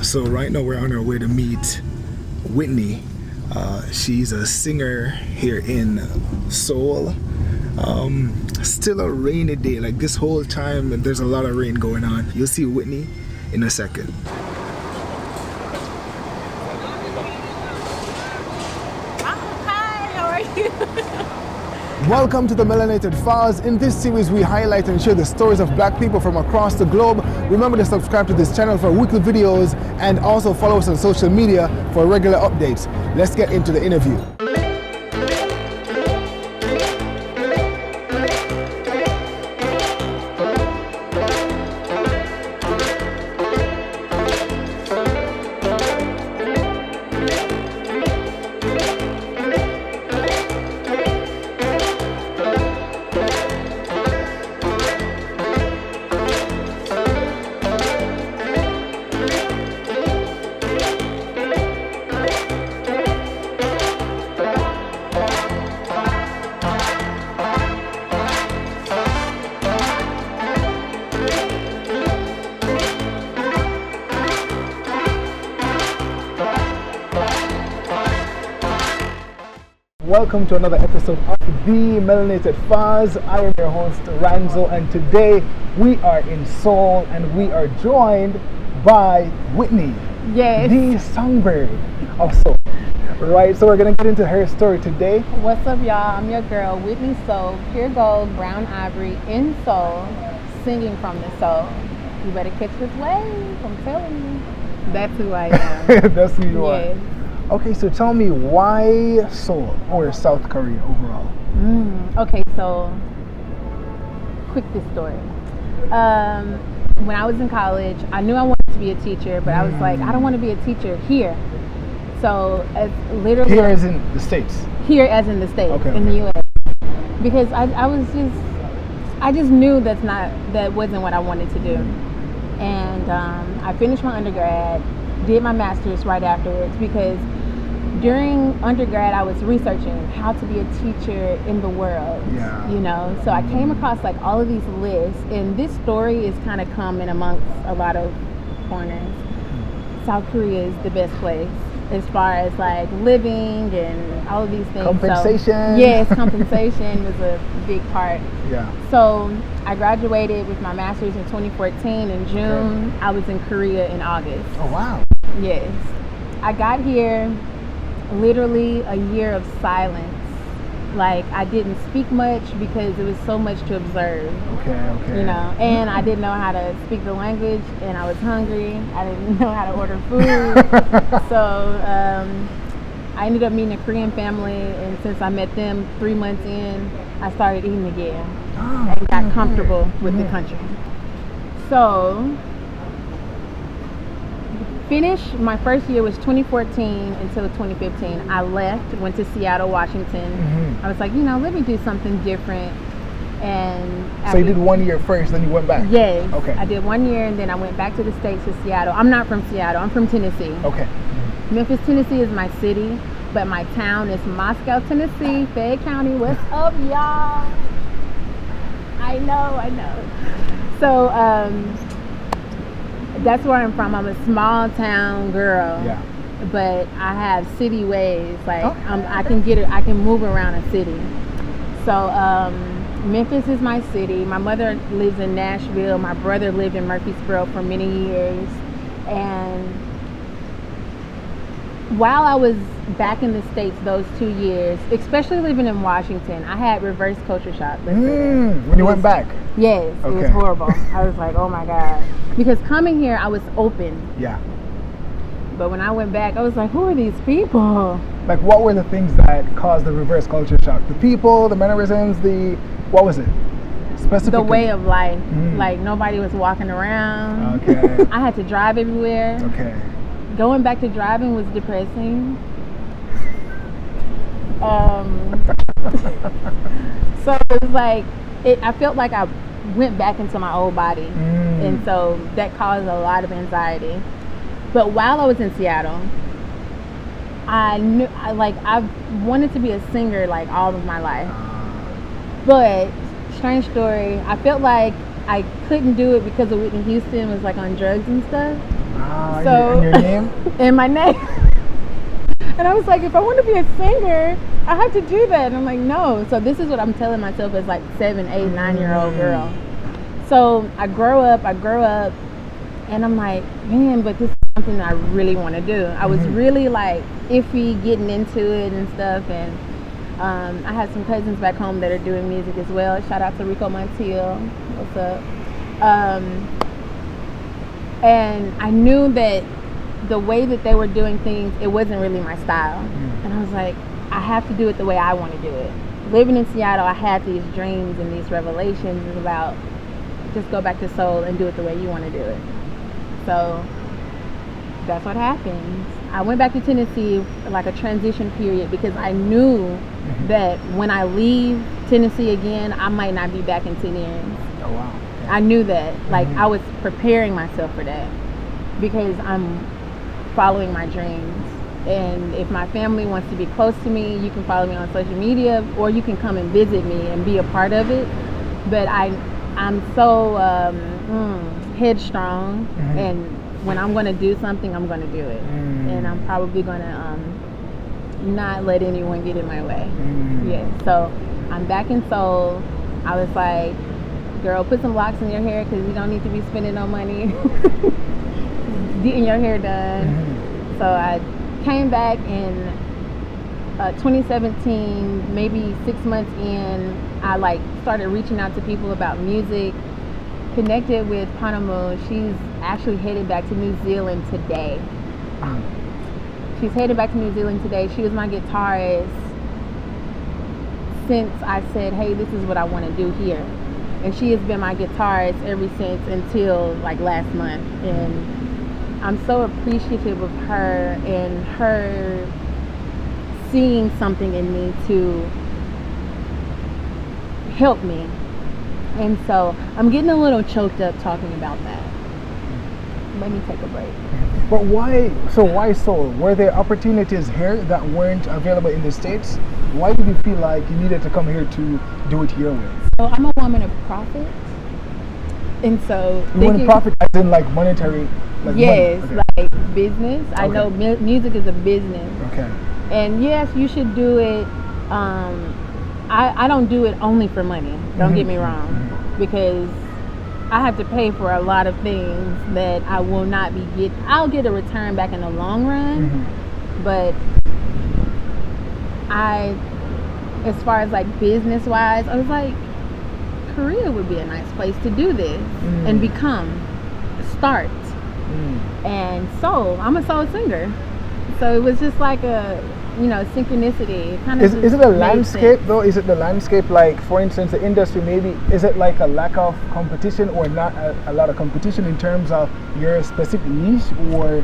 So right now we're on our way to meet Whitney. She's a singer here in Seoul. Still a rainy day, like this whole time there's a lot of rain going on. You'll see Whitney in a second. Hi, how are you? Welcome to the Melanated Files. In this series we highlight and share the stories of black people from across the globe. Remember to subscribe to this channel for weekly videos and also follow us on social media for regular updates. Let's get into the interview. Welcome to another episode of the Melanated Files. I am your host Ranzo, and today we are in Seoul and we are joined by Whitney, Yes. the songbird of Seoul. Right, so we're gonna get into her story today. What's up, y'all? I'm your girl, Whitney Sol, pure gold, brown ivory, in Seoul, singing from the soul. You better catch this wave, I'm telling you. That's who I am. That's who you Yes. are. Okay, so tell me, why Seoul or South Korea overall? Okay, so quick this story. When I was in college, I knew I wanted to be a teacher, but I was like, I don't want to be a teacher here. So as literally Here as in the States? Here as in the States, Okay, in okay. the US. Because I just knew that wasn't what I wanted to do. And I finished my undergrad, did my master's right afterwards, because during undergrad I was researching how to be a teacher in the world. Yeah. You know, so I came across like all of these lists, and this story is kind of common amongst a lot of foreigners. South Korea is the best place as far as like living and all of these things. Compensation. So, yes, compensation was a big part. Yeah. So I graduated with my master's in 2014 in June. Okay. I was in Korea in August. Oh wow. Yes. I got here literally a year of silence. Like I didn't speak much because it was so much to observe. Okay. You know, and I didn't know how to speak the language, and I was hungry. I didn't know how to order food. So I ended up meeting a Korean family, and since I met them 3 months in, I started eating again and got comfortable with the country. So finished, my first year was 2014 until 2015. I left, went to Seattle, Washington. I was like, let me do something different. And So you did 1 year first, then you went back? Yes. Okay. I did 1 year, and then I went back to the States, to Seattle. I'm not from Seattle. I'm from Tennessee. Okay. Memphis, Tennessee is my city, but my town is Moscow, Tennessee, Fayette County. What's up, y'all? I know. So that's where I'm from. I'm a small town girl. Yeah. But I have city ways. Like Okay. I can get it. I can move around a city. So Memphis is my city. My mother lives in Nashville. My brother lived in Murfreesboro for many years. And while I was back in the States those 2 years, especially living in Washington, I had reverse culture shock. When you went back? Yes, it was Okay. horrible. I was like, oh my God. Because coming here, I was open. Yeah. But when I went back, I was like, who are these people? Like, what were the things that caused the reverse culture shock? The people, the mannerisms, what was it? Specifically? The way of life. Like, nobody was walking around. Okay. I had to drive everywhere. Okay. Going back to driving was depressing. So it was like, I felt like I went back into my old body. And so that caused a lot of anxiety. But while I was in Seattle, I wanted to be a singer like all of my life. But strange story, I felt like I couldn't do it because of Whitney Houston was like on drugs and stuff. So and your name? And my name. And I was like, if I want to be a singer, I have to do that. And I'm like, no. So this is what I'm telling myself as like 7, 8, 9-year-old girl. So I grow up, and I'm like, man, but this is something that I really want to do. I was really like iffy getting into it and stuff. And I have some cousins back home that are doing music as well. Shout out to Rico Montiel. What's up? And I knew that the way that they were doing things, it wasn't really my style. And I was like, I have to do it the way I want to do it. Living in Seattle, I had these dreams and these revelations about just go back to Seoul and do it the way you want to do it. So that's what happened. I went back to Tennessee like a transition period because I knew that when I leave Tennessee again, I might not be back in 10 years. Oh wow. Okay. I knew that. Like I was preparing myself for that because I'm following my dreams. And if my family wants to be close to me, you can follow me on social media or you can come and visit me and be a part of it. But I'm so headstrong, and when I'm going to do something, I'm going to do it. And I'm probably going to not let anyone get in my way. Yeah. So I'm back in Seoul. I was like, girl, put some locks in your hair because you don't need to be spending no money getting your hair done. So I came back in 2017, maybe 6 months in. I like started reaching out to people about music, connected with Panamu. She's actually headed back to New Zealand today. She's headed back to New Zealand today. She was my guitarist since I said, hey, this is what I want to do here. And she has been my guitarist ever since until like last month. And I'm so appreciative of her and her seeing something in me to help me. And so I'm getting a little choked up talking about that. Let me take a break. But why Seoul? Were there opportunities here that weren't available in the States? Why did you feel like you needed to come here to do it your way? So I'm a woman of profit. And so you want to profit as in like monetary, like yes, money. Okay. like business. I know music is a business. Okay. And yes, you should do it. I don't do it only for money. Don't get me wrong, because I have to pay for a lot of things that I will not be I'll get a return back in the long run, but as far as like business wise, I was like, Korea would be a nice place to do this and start. And so I'm a soul singer, so it was just like a synchronicity. Kind of is it a landscape though? Is it the landscape, like for instance the industry, maybe is it like a lack of competition or not a lot of competition in terms of your specific niche, or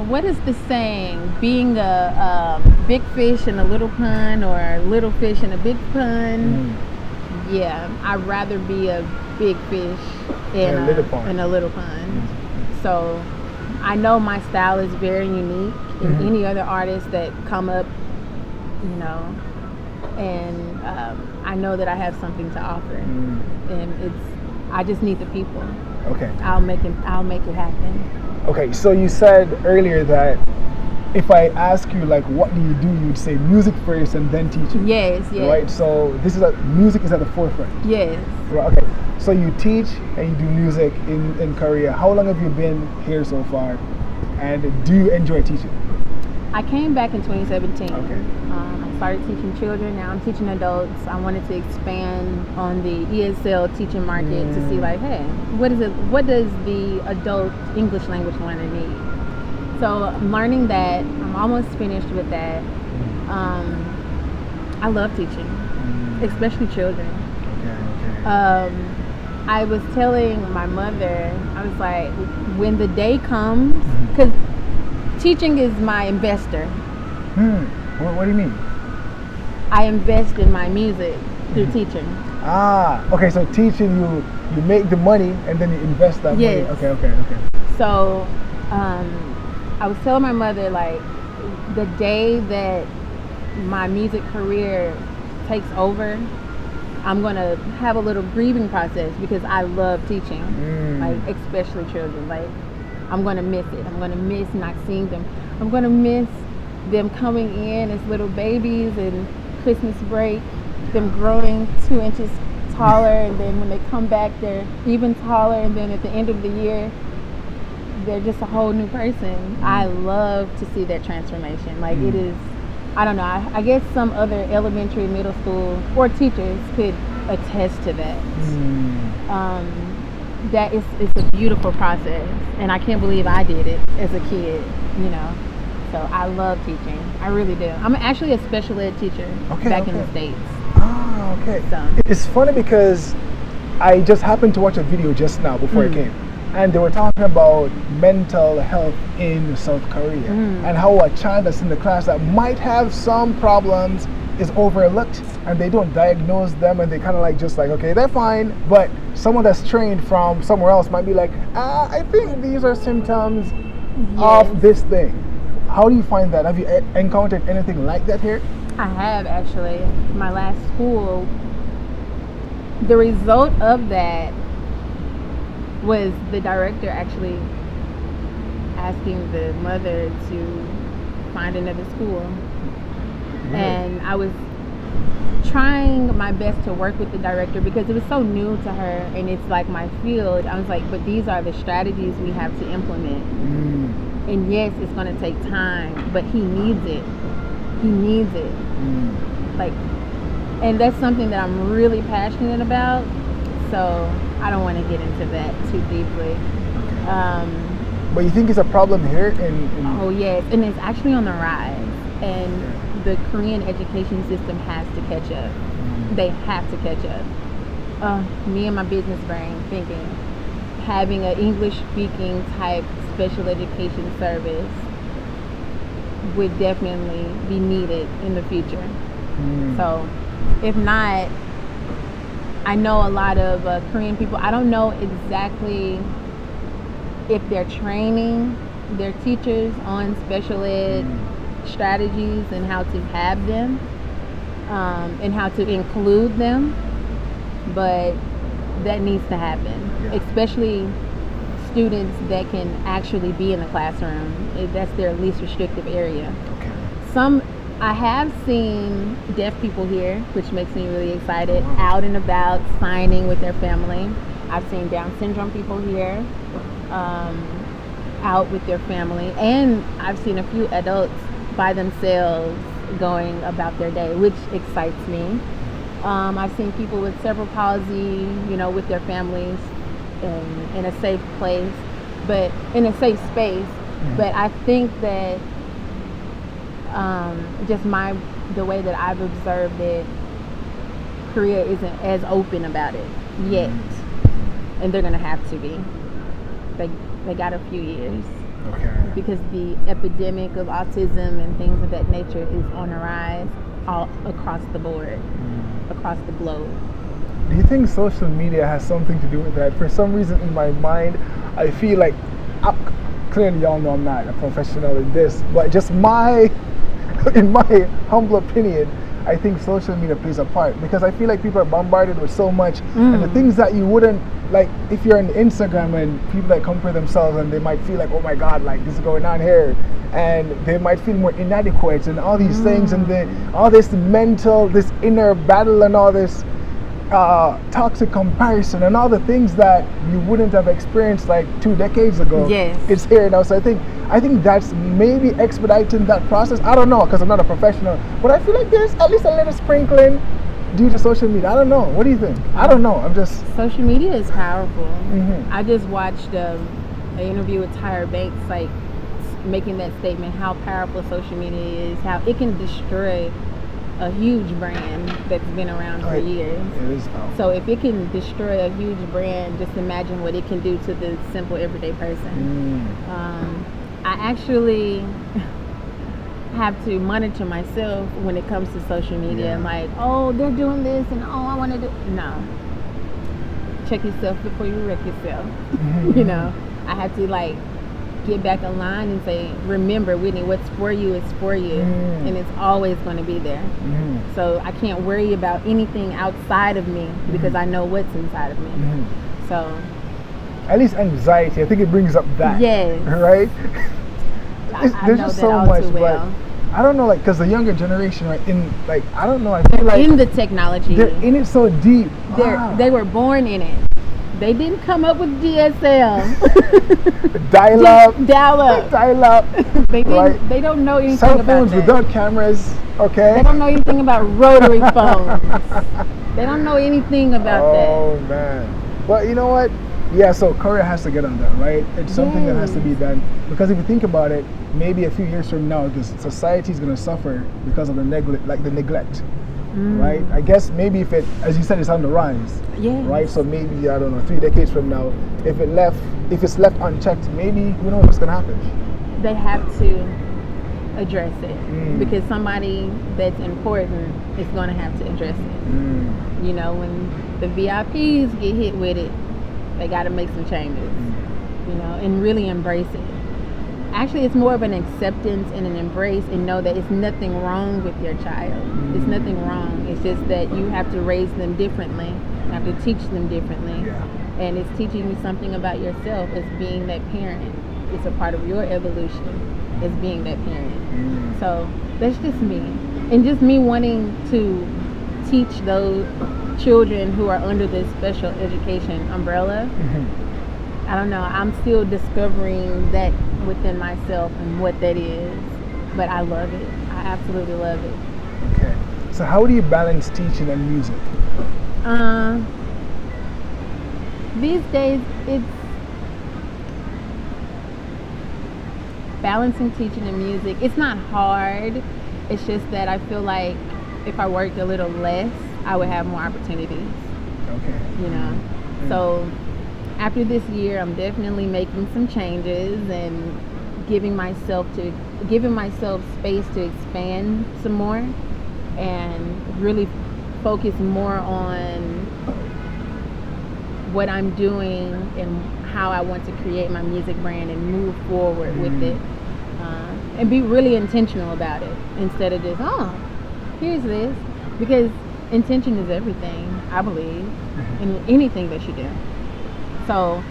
what is the saying, being a big fish in a little pond or a little fish in a big pond? Yeah, I'd rather be a big fish in a little pond. So I know my style is very unique in any other artists that come up, and I know that I have something to offer, and I just need the people. Okay. I'll make it happen. Okay, so you said earlier that if I ask you like what do, you'd say music first and then teaching. Yes. Right. So music is at the forefront. Yes. Right, okay. So you teach and you do music in Korea. How long have you been here so far? And do you enjoy teaching? I came back in 2017. Okay. I started teaching children. Now I'm teaching adults. I wanted to expand on the ESL teaching market to see like, hey, what does the adult English language learner need? So I'm learning that. I'm almost finished with that. I love teaching, especially children. Okay. I was telling my mother, I was like, when the day comes, because teaching is my investor. What do you mean? I invest in my music through teaching. Okay. So teaching, you make the money and then you invest that money. Okay. So I was telling my mother, like, the day that my music career takes over, I'm going to have a little grieving process because I love teaching, like especially children. Like I'm going to miss it. I'm going to miss not seeing them. I'm going to miss them coming in as little babies and Christmas break, them growing 2 inches taller, and then when they come back they're even taller, and then at the end of the year they're just a whole new person. I love to see that transformation. Like it is, I don't know, I guess some other elementary, middle school or teachers could attest to that. That it's a beautiful process, and I can't believe I did it as a kid, you know. So I love teaching. I really do. I'm actually a special ed teacher back in the States. Ah, okay. So. It's funny because I just happened to watch a video just now before I came, and they were talking about mental health in South Korea and how a child that's in the class that might have some problems is overlooked, and they don't diagnose them, and they kind of like just like, okay, they're fine, but someone that's trained from somewhere else might be like, I think these are symptoms of this thing. How do you find that? Have you encountered anything like that here? I have, actually. My last school, the result of that was the director actually asking the mother to find another school. And I was trying my best to work with the director because it was so new to her and it's like my field. I was like, but these are the strategies we have to implement. And yes, it's going to take time, but he needs it. He needs it. Like, and that's something that I'm really passionate about. So I don't want to get into that too deeply. But you think it's a problem here? Oh yes, and it's actually on the rise. And the Korean education system has to catch up. They have to catch up. Me and my business brain thinking having an English speaking type special education service would definitely be needed in the future. So if not, I know a lot of Korean people, I don't know exactly if they're training their teachers on special ed strategies and how to have them and how to include them, but that needs to happen, especially students that can actually be in the classroom. That's their least restrictive area. I have seen deaf people here, which makes me really excited, out and about signing with their family. I've seen Down syndrome people here out with their family, and I've seen a few adults by themselves going about their day, which excites me. I've seen people with cerebral palsy, you know, with their families in a safe place, but in a safe space. But I think that just the way that I've observed it, Korea isn't as open about it yet, and they're gonna have to be. They got a few years. Because the epidemic of autism and things of that nature is on the rise all across the board, across the globe. Do you think social media has something to do with that? For some reason in my mind, I feel like, clearly y'all know I'm not a professional in this, but just in my humble opinion, I think social media plays a part because I feel like people are bombarded with so much and the things that you wouldn't, like if you're on Instagram and people that compare themselves and they might feel like, oh my God, like this is going on here, and they might feel more inadequate and all these things, and then all this mental, this inner battle and all this toxic comparison and all the things that you wouldn't have experienced like 2 decades ago. It's here now. So I think that's maybe expediting that process. I don't know because I'm not a professional, but I feel like there's at least a little sprinkling due to social media. I don't know. What do you think? I don't know. I'm just... Social media is powerful. I just watched an interview with Tyra Banks, like making that statement, how powerful social media is, how it can destroy a huge brand that's been around for years. It is powerful. So if it can destroy a huge brand, just imagine what it can do to the simple everyday person. I actually have to monitor myself when it comes to social media. I'm like, oh, they're doing this, and oh, I want to do... No. Check yourself before you wreck yourself. You know, I have to like get back in line and say, remember, Whitney, what's for you is for you, and it's always going to be there. So I can't worry about anything outside of me because I know what's inside of me. So at least anxiety, I think it brings up that. Yes. Right? There's know just that so all much, too well. but I don't know, like, because the younger generation, right, I don't know, I feel like in the technology. they're in it so deep. They were born in it. They didn't come up with DSL. Dial up. They didn't. Right? They don't know anything Cell about phones that. without cameras. Okay. They don't know anything about rotary phones. They don't know anything about that. Oh man. Well, you know what? Yeah. So Korea has to get on that, right? It's something that has to be done, because if you think about it, maybe a few years from now, this society is going to suffer because of the neglect. Right? I guess maybe if it, as you said, it's on the rise. Yeah. Right? So maybe, I don't know, 3 decades from now, if it's left unchecked, maybe who knows what's gonna happen. They have to address it because somebody that's important is gonna have to address it. You know, when the VIPs get hit with it, they gotta make some changes. You know, and really embrace it. Actually, it's more of an acceptance and an embrace, and know that it's nothing wrong with your child. It's nothing wrong. It's just that you have to raise them differently. You have to teach them differently. Yeah. And it's teaching you something about yourself as being that parent. It's a part of your evolution as being that parent. So that's just me. And just me wanting to teach those children who are under this special education umbrella. I don't know. I'm still discovering that within myself and what that is. But I love it. I absolutely love it. Okay. So how do you balance teaching and music? These days, it's balancing teaching and music. It's not hard. It's just that I feel like if I worked a little less, I would have more opportunities. Okay. You know? So after this year, I'm definitely making some changes and giving myself space to expand some more and really focus more on what I'm doing and how I want to create my music brand and move forward with it, and be really intentional about it instead of just, here's this, because intention is everything, I believe, in anything that you do. So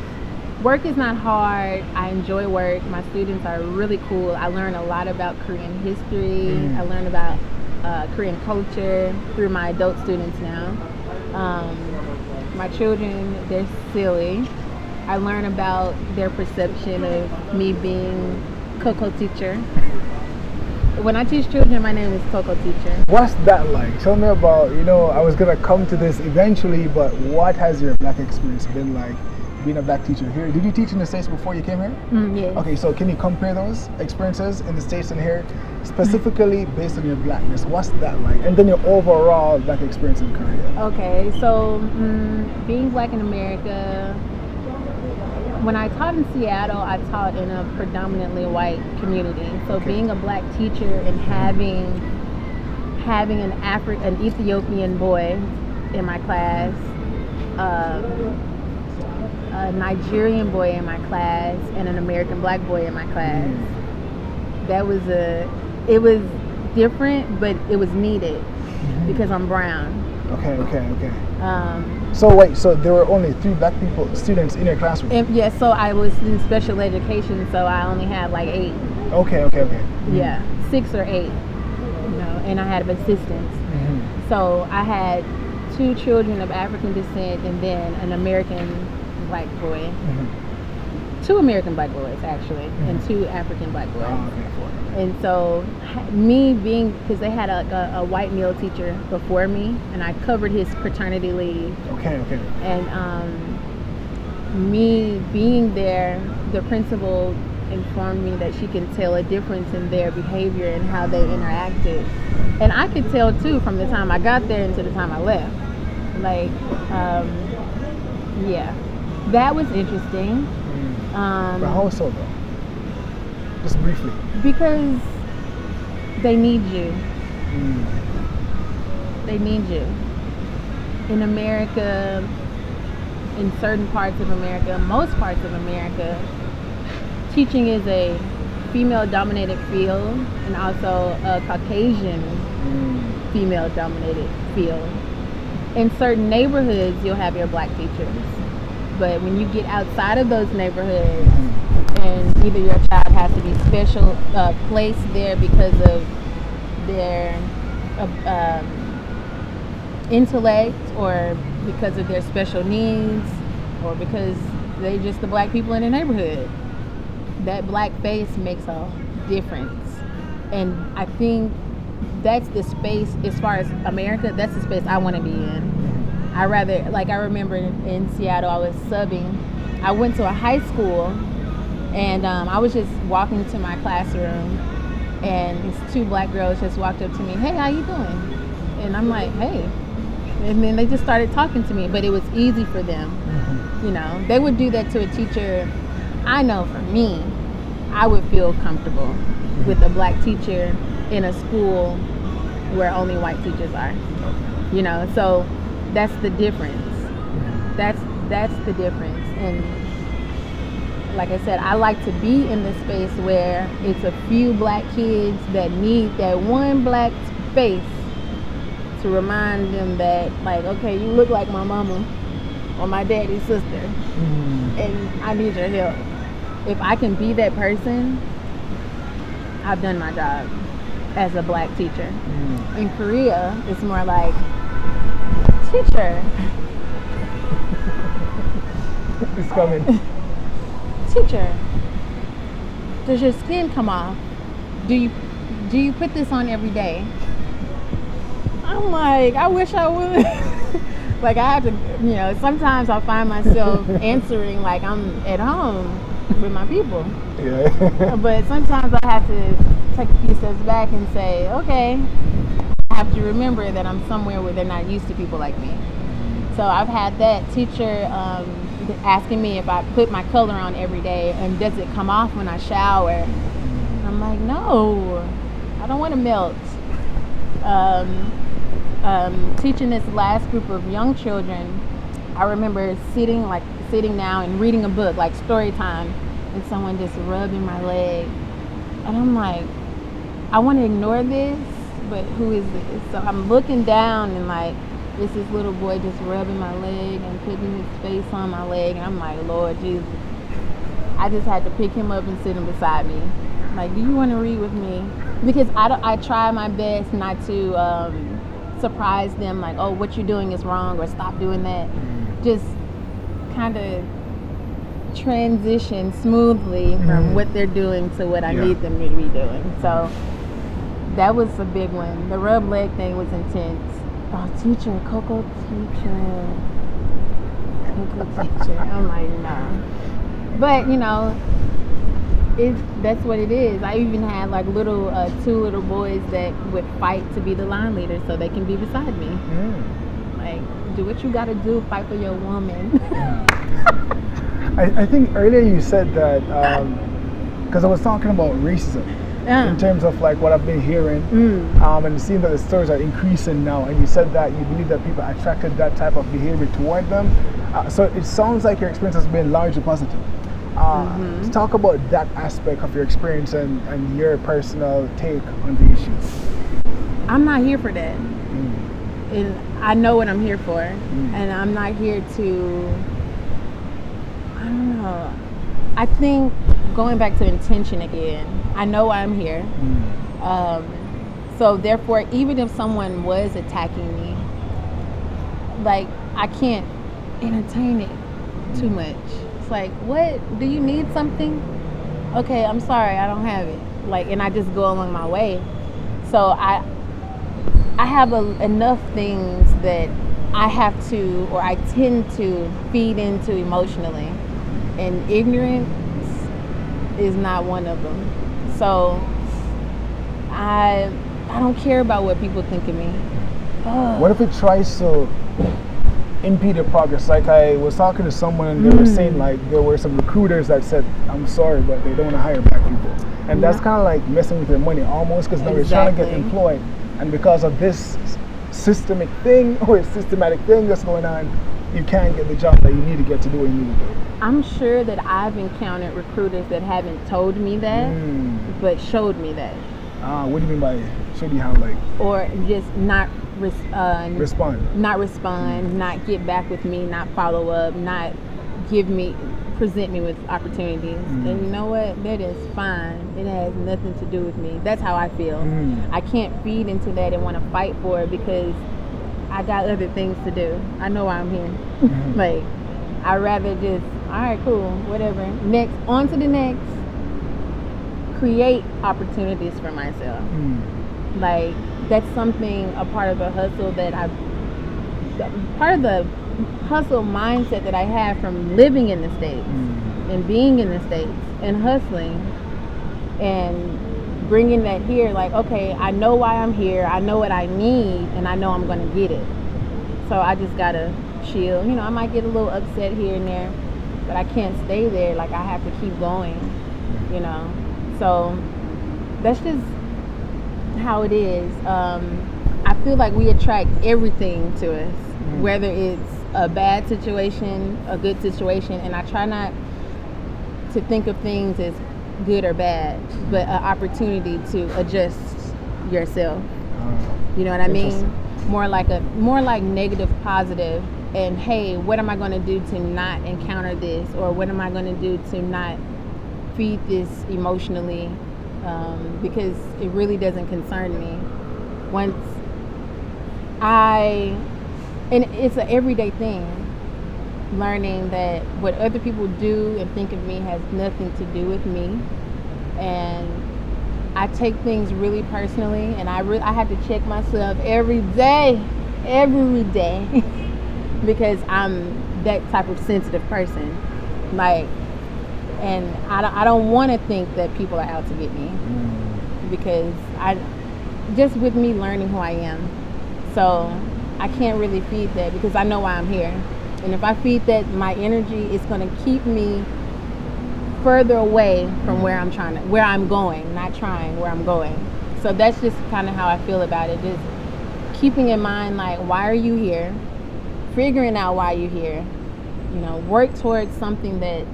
work is not hard. I enjoy work. My students are really cool. I learn a lot about Korean history. I learn about Korean culture through my adult students now. My children, they're silly. I learn about their perception of me being Coco teacher. When I teach children, my name is Coco teacher. What's that like? Tell me about, I was going to come to this eventually, but what has your Black experience been like being a Black teacher here? Did you teach in the States before you came here? Yes. Okay, so can you compare those experiences in the States and here, specifically based on your Blackness? What's that like? And then your overall Black experience in Korea. Okay, so being Black in America, when I taught in Seattle, I taught in a predominantly white community. So being a Black teacher and having an Ethiopian boy in my class, a Nigerian boy in my class, and an American Black boy in my class. It was different, but it was needed because I'm brown. Okay. So wait, so there were only 3 Black students in your classroom? Yes, so I was in special education, so I only had like 8. Okay. Yeah, 6 or 8, and I had assistants. So I had 2 children of African descent and then an American Black boy. 2 American Black boys actually, and 2 African Black boys. And so me being, because they had a white male teacher before me, and I covered his paternity leave. Okay. And me being there, the principal informed me that she can tell a difference in their behavior and how they interacted. And I could tell too from the time I got there until the time I left. Like, that was interesting. But how so though? Just briefly. Because they need you. They need you. In America, in certain parts of America, most parts of America, teaching is a female-dominated field and also a Caucasian female-dominated field. In certain neighborhoods, you'll have your black teachers. But when you get outside of those neighborhoods, and either your child has to be special placed there because of their intellect, or because of their special needs, or because they're just the black people in the neighborhood, that black face makes a difference. And I think that's the space, as far as America, that's the space I want to be in. I remember in Seattle, I was subbing. I went to a high school, and I was just walking to my classroom, and these two black girls just walked up to me, "Hey, how you doing?" And I'm like, "Hey." And then they just started talking to me, but it was easy for them. You know, they would do that to a teacher. I know for me, I would feel comfortable with a black teacher in a school where only white teachers are. You know, so that's the difference. That's the difference. And like I said, I like to be in the space where it's a few black kids that need that one black face to remind them that, like, okay, you look like my mama or my daddy's sister, and I need your help. If I can be that person, I've done my job as a black teacher. In Korea, it's more like, teacher. It's coming. Teacher, does your skin come off? Do you put this on every day? I'm like, I wish I would. Like, I have to, you know, sometimes I find myself answering like I'm at home with my people. Yeah. But sometimes I have to take a few steps back and say, okay, I have to remember that I'm somewhere where they're not used to people like me. So I've had that teacher asking me if I put my color on every day and does it come off when I shower. I'm like, no, I don't want to melt. Teaching this last group of young children, I remember sitting now and reading a book, like story time, and someone just rubbing my leg. And I'm like, I want to ignore this, but who is this? So I'm looking down, and like, this little boy just rubbing my leg and putting his face on my leg. And I'm like, Lord Jesus. I just had to pick him up and sit him beside me. Like, do you want to read with me? Because I try my best not to surprise them, like, oh, what you're doing is wrong, or stop doing that. Just kind of transition smoothly from what they're doing to what I need them to be doing. So that was a big one. The rub leg thing was intense. Oh, teacher, Coco teacher. I'm like, no. But, you know, that's what it is. I even had like two little boys that would fight to be the line leader so they can be beside me. Like, do what you gotta do, fight for your woman. I think earlier you said that, because I was talking about racism in terms of like what I've been hearing, and it seems that the stories are increasing now, and you said that you believe that people attracted that type of behavior toward them. So it sounds like your experience has been largely positive. To talk about that aspect of your experience and your personal take on the issue. I'm not here for that. And I know what I'm here for. And I'm not here to, I don't know. I think going back to intention again, I know why I'm here. So therefore, even if someone was attacking me, like, I can't entertain it too much. Like, what? Do you need something? Okay, I'm sorry, I don't have it. Like, and I just go along my way. So I have enough things that I have to, or I tend to feed into emotionally, and ignorance is not one of them. So I don't care about what people think of me. What if it tries to impede your progress? Like, I was talking to someone and they were saying like there were some recruiters that said, I'm sorry, but they don't want to hire black people. And that's kind of like messing with their money almost, because now you're trying to get employed. And because of this systematic thing that's going on, you can't get the job that you need to get to do what you need to do. I'm sure that I've encountered recruiters that haven't told me that, but showed me that. What do you mean by showed you how, like? Or just not respond, not get back with me, not follow up, not present me with opportunities. And you know what? That is fine. It has nothing to do with me. That's how I feel. I can't feed into that and want to fight for it because I got other things to do. I know why I'm here. Like, I'd rather just, all right, cool, whatever. Next, on to the next. Create opportunities for myself. Like, that's something, a part of the hustle part of the hustle mindset that I have from living in the States and being in the States and hustling and bringing that here. Like, okay, I know why I'm here. I know what I need, and I know I'm going to get it. So I just got to chill. You know, I might get a little upset here and there, but I can't stay there. Like, I have to keep going, you know. So that's just how it is. I feel like we attract everything to us, whether it's a bad situation, a good situation, and I try not to think of things as good or bad, but an opportunity to adjust yourself. You know what I mean? More like negative, positive, and hey, what am I going to do to not encounter this, or what am I going to do to not feed this emotionally, because it really doesn't concern me. And it's an everyday thing, learning that what other people do and think of me has nothing to do with me. And I take things really personally, and I have to check myself every day, because I'm that type of sensitive person. Like, and I don't want to think that people are out to get me, because just with me learning who I am. So I can't really feed that because I know why I'm here. And if I feed that my energy, it's going to keep me further away from where I'm going. So that's just kind of how I feel about it. Just keeping in mind, like, why are you here? Figuring out why you're here. You know, work towards something that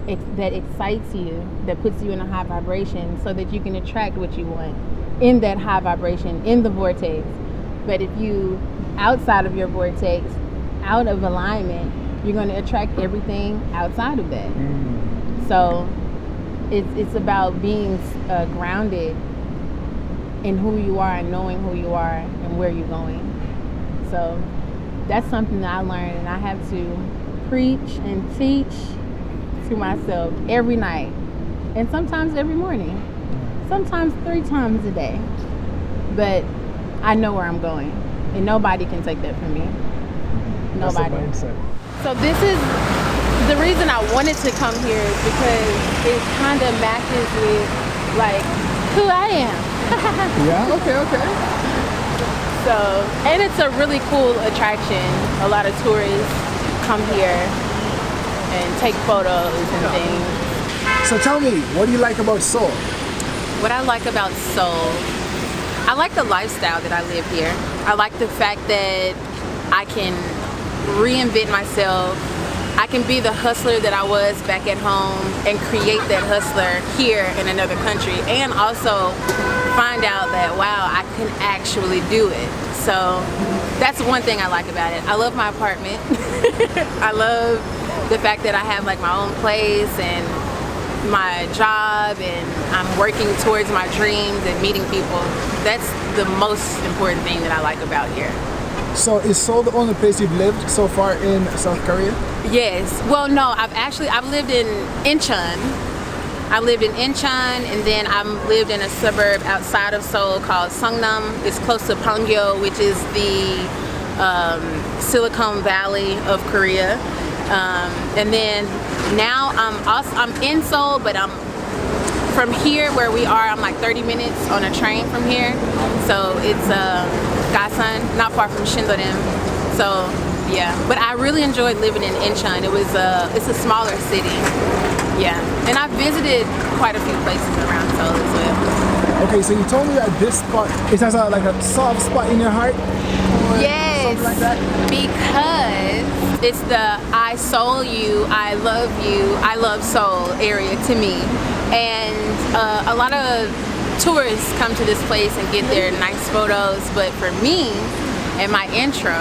excites you, that puts you in a high vibration, so that you can attract what you want in that high vibration, in the vortex. But if you outside of your vortex, out of alignment, you're going to attract everything outside of that. So it's about being grounded in who you are and knowing who you are and where you're going. So that's something that I learned, and I have to preach and teach to myself every night, and sometimes every morning, sometimes 3 times a day. But I know where I'm going, and nobody can take that from me. Nobody. So this is the reason I wanted to come here, is because it kind of matches with like who I am. Yeah, okay. So, and it's a really cool attraction. A lot of tourists come here and take photos and things. So tell me, what do you like about Seoul? What I like about Seoul, I like the lifestyle that I live here. I like the fact that I can reinvent myself. I can be the hustler that I was back at home and create that hustler here in another country, and also find out that, wow, I can actually do it. So that's one thing I like about it. I love my apartment. I love the fact that I have like my own place and my job, and I'm working towards my dreams and meeting people. That's the most important thing that I like about here. So is Seoul the only place you've lived so far in South Korea? Yes. Well, no, I've lived in Incheon. I lived in Incheon, and then I lived in a suburb outside of Seoul called Seongnam. It's close to Pyeonggi, which is the Silicon Valley of Korea. And then now I'm in Seoul, but I'm from here where we are. I'm like 30 minutes on a train from here. So it's Gasan, not far from Shindorim. So yeah, but I really enjoyed living in Incheon. It's a smaller city. Yeah, and I visited quite a few places around Seoul as well. Okay, so you told me that this spot, it has like a soft spot in your heart? Yes. something like that? Because it's the I soul you, I love soul area to me. And a lot of tourists come to this place and get their nice photos, but for me, and my intro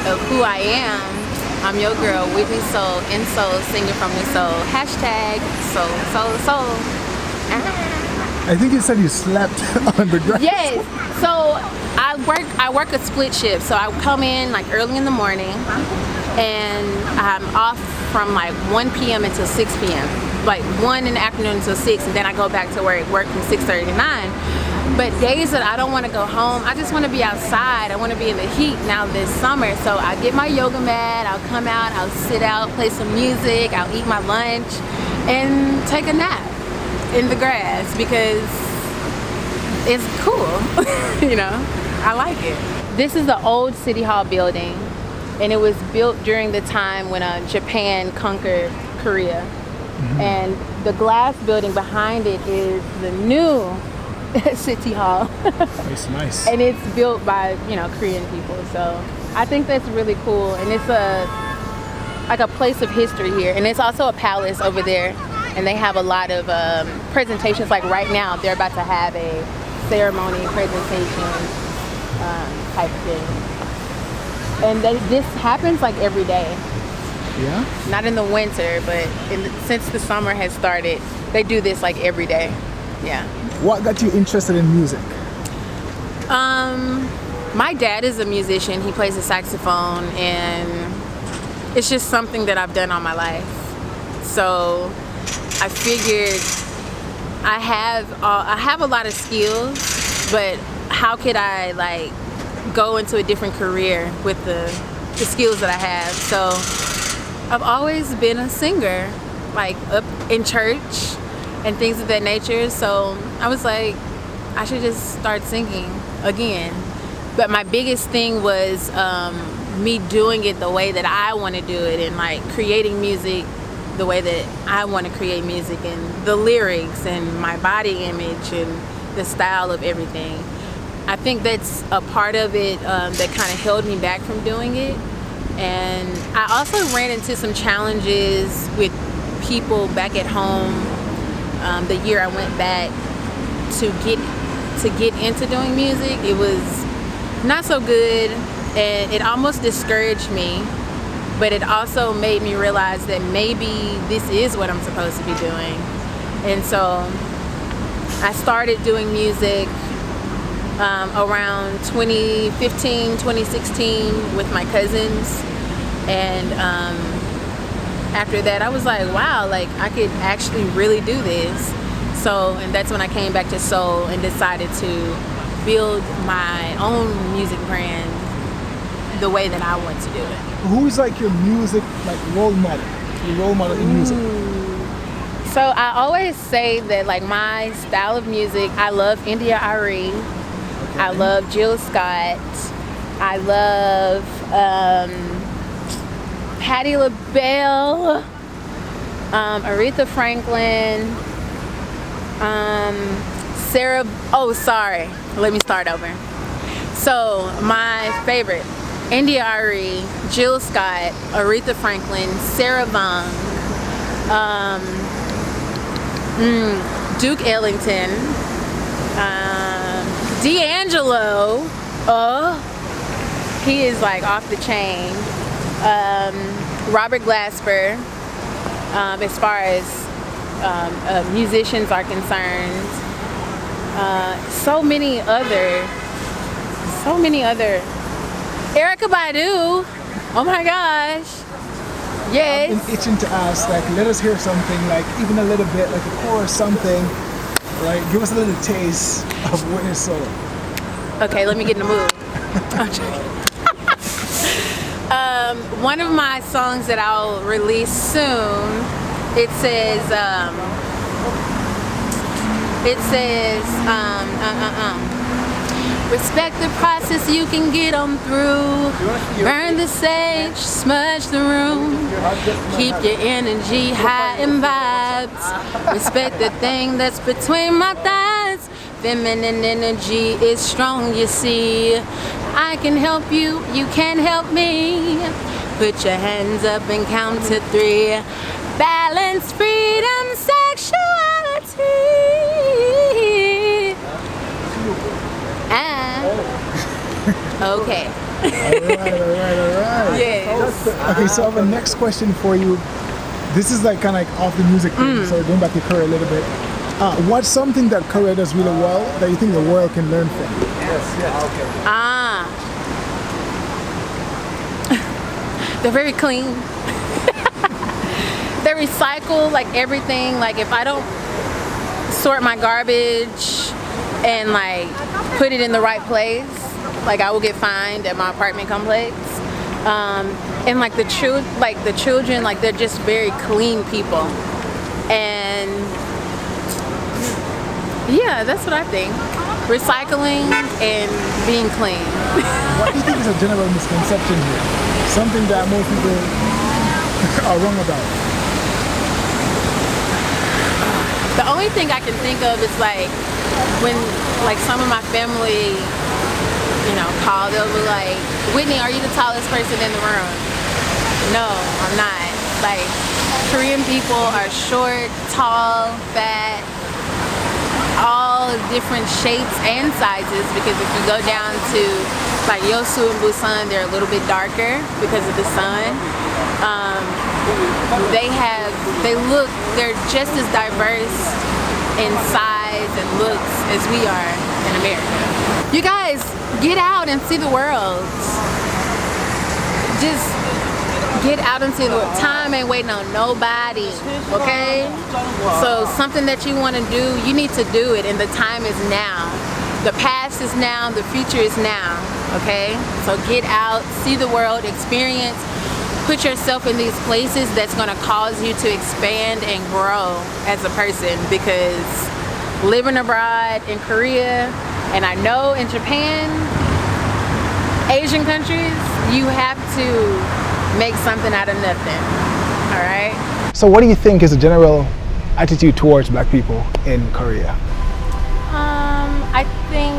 of who I am, I'm your girl, Whitney Sol, in Soul, singer from the soul. Hashtag soul, soul, soul. I think you said you slept on the ground. Yes. So I work a split shift. So I come in like early in the morning, and I'm off from like 1 p.m. until 6 p.m. Like 1 in the afternoon until 6, and then I go back to work from 6:30 to 9. But days that I don't want to go home, I just want to be outside. I want to be in the heat now this summer. So I get my yoga mat, I'll come out, I'll sit out, play some music, I'll eat my lunch, and take a nap in the grass because it's cool. You know, I like it. This is the old City Hall building, and it was built during the time when Japan conquered Korea. And the glass building behind it is the new City Hall. Nice. And it's built by, you know, Korean people. So I think that's really cool. And it's like a place of history here. And it's also a palace over there. And they have a lot of presentations. Like right now, they're about to have a ceremony presentation type thing. And this happens like every day. Yeah? Not in the winter, but since the summer has started, they do this like every day. Yeah. What got you interested in music? My dad is a musician. He plays the saxophone, and it's just something that I've done all my life. So I figured I have a lot of skills, but how could I like go into a different career with the skills that I have? So I've always been a singer, like up in church and things of that nature. So I was like, I should just start singing again. But my biggest thing was me doing it the way that I want to do it, and like creating music the way that I want to create music, and the lyrics and my body image and the style of everything. I think that's a part of it that kind of held me back from doing it. And I also ran into some challenges with people back at home the year I went back to get into doing music. It was not so good, and it almost discouraged me, but it also made me realize that maybe this is what I'm supposed to be doing. And so I started doing music around 2015, 2016 with my cousins. And after that, I was like, wow, like I could actually really do this. So, and that's when I came back to Seoul and decided to build my own music brand the way that I want to do it. Who's like your music, like role model? Your role model in music? So I always say that like my style of music, I love India.Arie. Okay. I love Jill Scott. I love Patti LaBelle, Aretha Franklin, Sarah. Oh, sorry. Let me start over. So my favorite: India.Arie, Jill Scott, Aretha Franklin, Sarah Vaughan, Duke Ellington, D'Angelo. He is like off the chain. Robert Glasper, as far as musicians are concerned. So many other. Erykah Badu. Oh my gosh. Yes. I've been itching to ask, like, let us hear something, like even a little bit, like a chorus, something. Right? Give us a little taste of Whitney Sol. Okay, let me get in the mood. I'm joking. One of my songs that I'll release soon, it says respect the process, you can get on through. Burn the sage, smudge the room. Keep your energy high and vibes. Respect the thing that's between my thighs. Feminine energy is strong, you see. I can help you, you can help me. Put your hands up and count to 3. Balance, freedom, sexuality. Okay. All right. Yes. Okay, so I have a next question for you. This is like kind of like off the music thing, so going back to Korea a little bit. What's something that Korea does really well that you think the world can learn from? They're very clean. They recycle like everything. Like if I don't sort my garbage and like put it in the right place, like I will get fined at my apartment complex. And like the children, like they're just very clean people. And yeah, that's what I think. Recycling and being clean. What do you think is a general misconception here? Something that most people are wrong about. The only thing I can think of is like when like some of my family, you know, call, they'll be like, Whitney, are you the tallest person in the room? No, I'm not. Like Korean people are short, tall, fat, all different shapes and sizes, because if you go down to like Yeosu and Busan, they're a little bit darker because of the sun. They're just as diverse in size and looks as we are in America. You guys, get out and see the world. Just get out and see the world. Time ain't waiting on nobody, okay? So something that you want to do, you need to do it, and the time is now. The past is now, the future is now, okay? So get out, see the world, experience, put yourself in these places that's gonna cause you to expand and grow as a person, because living abroad in Korea, and I know in Japan, Asian countries, you have to make something out of nothing, all right? So what do you think is the general attitude towards black people in Korea? I think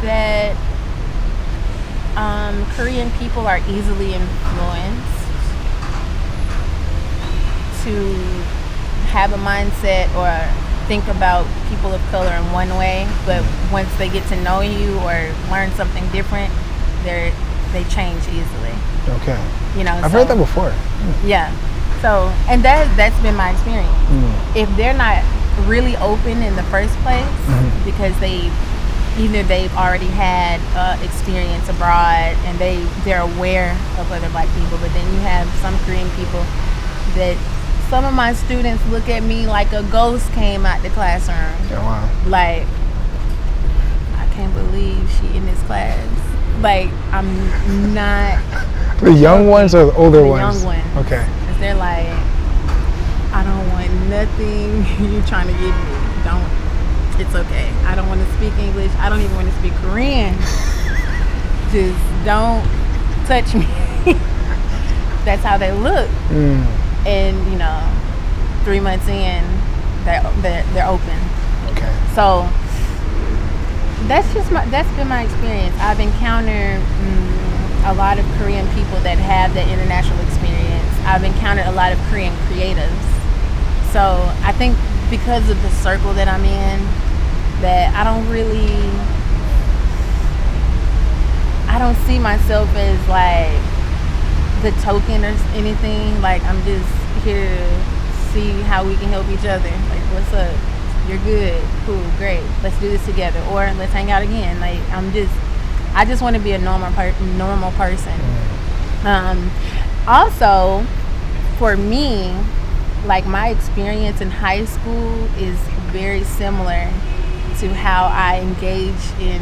that Korean people are easily influenced to have a mindset or think about people of color in one way, but once they get to know you or learn something different, they change easily. Okay. You know, I've heard that before. Yeah. So, and that's been my experience. If they're not really open in the first place, because they've already had experience abroad and they're aware of other black people, but then you have some Korean people that some of my students look at me like a ghost came out the classroom. Oh, wow. Like, I can't believe she in this class. Like, I'm not. The young ones or the older ones? The young ones. Okay. Because they're like, I don't want nothing you trying to give me. Don't. It's okay. I don't want to speak English. I don't even want to speak Korean. Just don't touch me. That's how they look. And 3 months in, they're open. Okay. So that's been my experience. I've encountered a lot of Korean people that have that international experience. I've encountered a lot of Korean creatives. So I think because of the circle that I'm in, that I don't see myself as like the token or anything. Like, I'm just here to see how we can help each other. Like, what's up? You're good. Cool. Great. Let's do this together. Or let's hang out again. Like, I just want to be a normal person. Also, for me, like, my experience in high school is very similar to how I engage in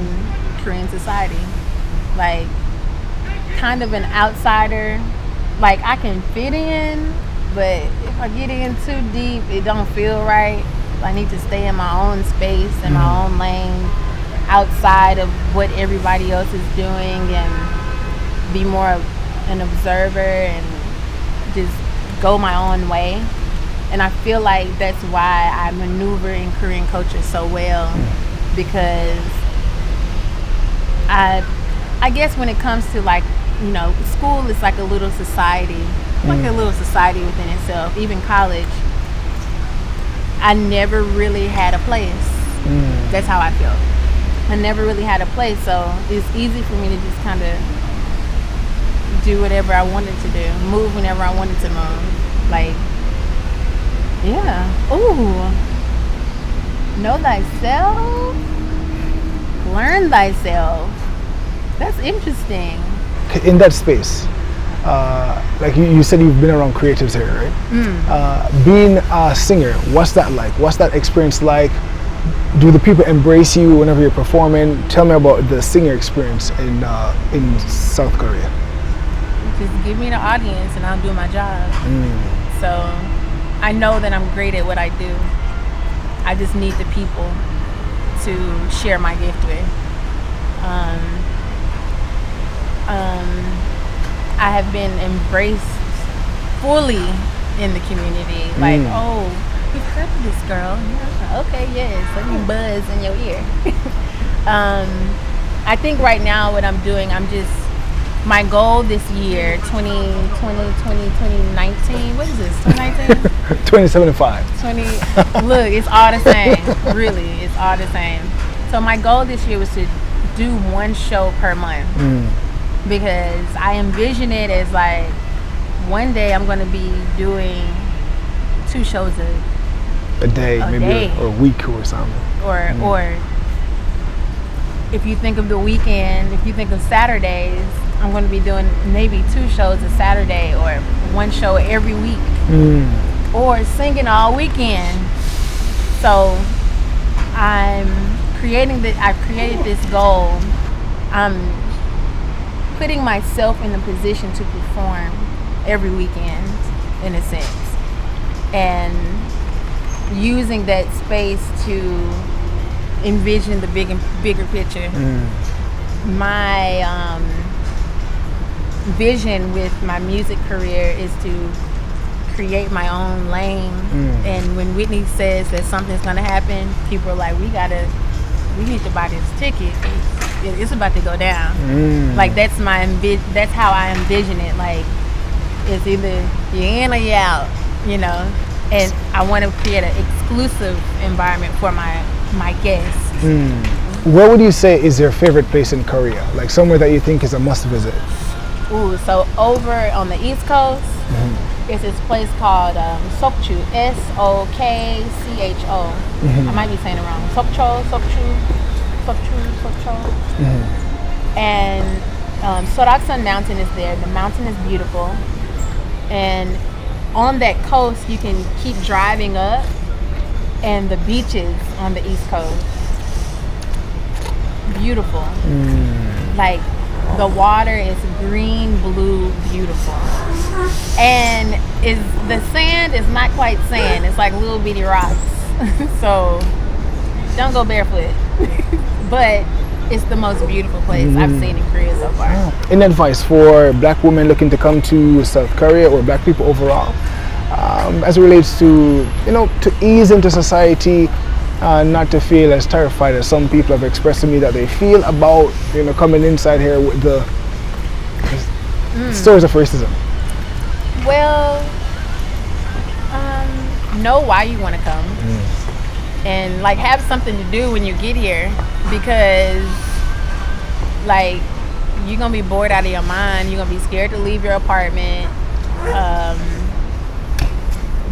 Korean society. Like, kind of an outsider. Like, I can fit in, but if I get in too deep, it don't feel right. I need to stay in my own space, in my own lane, outside of what everybody else is doing, and be more of an observer and just go my own way. And I feel like that's why I maneuver in Korean culture so well, because I guess when it comes to like, school is like a little society, like a little society within itself. Even college, I never really had a place. That's how I felt. I never really had a place, so it's easy for me to just kind of do whatever I wanted to do, move whenever I wanted to move. Like, yeah. Ooh. Know thyself, learn thyself. That's interesting. In that space, like you said, you've been around creatives here, right? Being a singer, what's that like? What's that experience like? Do the people embrace you whenever you're performing? Tell me about the singer experience in South Korea. Just give me the audience and I'll do my job. So I know that I'm great at what I do. I just need the people to share my gift with. I have been embraced fully in the community. Like, oh, you've heard of this girl? Yeah, okay, yes. Let me buzz in your ear. I think right now what I'm doing, my goal this year, 2019, what is this, 2019? 2075. Look, it's all the same. Really, it's all the same. So my goal this year was to do one show per month. Because I envision it as like, one day I'm going to be doing 2 shows a day, maybe or a week or something. Or if you think of the weekend, if you think of Saturdays, I'm going to be doing maybe 2 shows a Saturday or 1 show every week. Or singing all weekend. So I've created this goal. I'm putting myself in a position to perform every weekend, in a sense, and using that space to envision the bigger picture. My vision with my music career is to create my own lane. And when Whitney says that something's gonna happen, people are like, we need to buy this ticket. It's about to go down. Like that's how I envision it. Like it's either you're in or you're out, and I want to create an exclusive environment for my guests. What would you say is your favorite place in Korea? Like somewhere that you think is a must visit? Ooh, so over on the East Coast, it's this place called Sokcho, Sokcho. I might be saying it wrong. Sokcho. And Soraksan Mountain is there. The mountain is beautiful, and on that coast you can keep driving up, and the beaches on the East Coast, beautiful. Like the water is green, blue, beautiful, and the sand is not quite sand. It's like little bitty rocks. So don't go barefoot. But it's the most beautiful place I've seen in Korea so far. Any advice for black women looking to come to South Korea or black people overall, as it relates to, to ease into society, not to feel as terrified as some people have expressed to me that they feel about, coming inside here with the stories of racism? Well, know why you want to come. And like have something to do when you get here, because like you're gonna be bored out of your mind. You're gonna be scared to leave your apartment,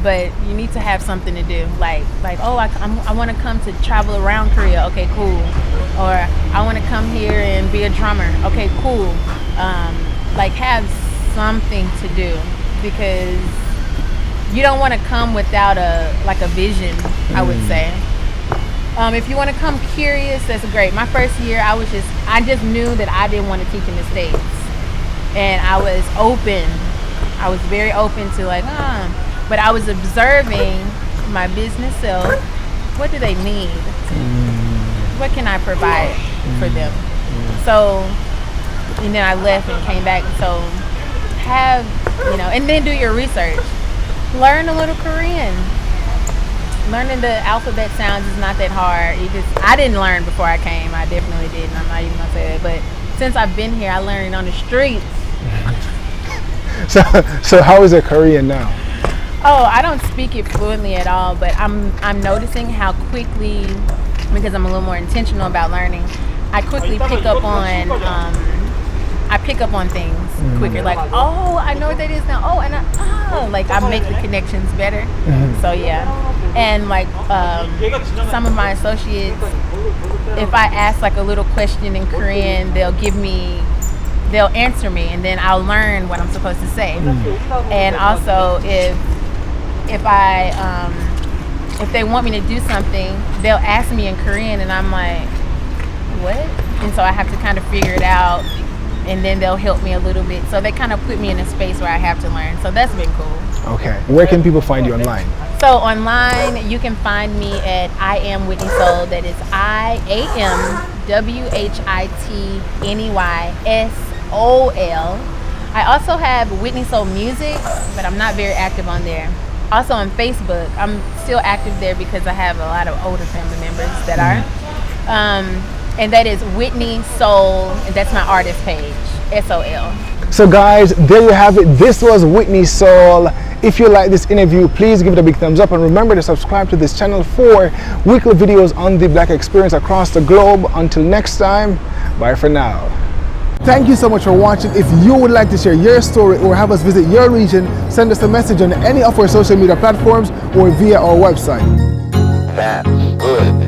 but you need to have something to do. Like oh, I want to come to travel around Korea. Okay, cool. Or I want to come here and be a drummer. Okay, cool. Like have something to do, because you don't want to come without a vision, I would say. If you want to come curious, that's great. My first year, I just knew that I didn't want to teach in the States. And I was open. I was very open to but I was observing my business self. What do they need? What can I provide for them? So, and then I left and came back. So have, and then do your research. Learn a little Korean. Learning the alphabet sounds is not that hard. I didn't learn before I came. I definitely didn't. I'm not even gonna say that. But since I've been here, I learned on the streets. So how is your Korean now? Oh, I don't speak it fluently at all, but I'm noticing how quickly, because I'm a little more intentional about learning, I quickly pick up on things quicker. Like, oh, I know what that is now. Oh, and I make the connections better. So yeah, and like some of my associates, if I ask like a little question in Korean, they'll answer me, and then I'll learn what I'm supposed to say. And also, if they want me to do something, they'll ask me in Korean, and I'm like, what? And so I have to kind of figure it out, and then they'll help me a little bit. So they kind of put me in a space where I have to learn. So that's been cool. Okay. Where can people find you online? So online, you can find me at I am Whitney Sol. That is IamWhitneysol. I also have Whitney Sol Music, but I'm not very active on there. Also on Facebook, I'm still active there because I have a lot of older family members that are. And that is Whitney Sol, and that's my artist page, SOL. So guys, there you have it. This was Whitney Sol. If you like this interview, please give it a big thumbs up, and remember to subscribe to this channel for weekly videos on the Black experience across the globe. Until next time, bye for now. Thank you so much for watching. If you would like to share your story or have us visit your region, send us a message on any of our social media platforms or via our website. That's good.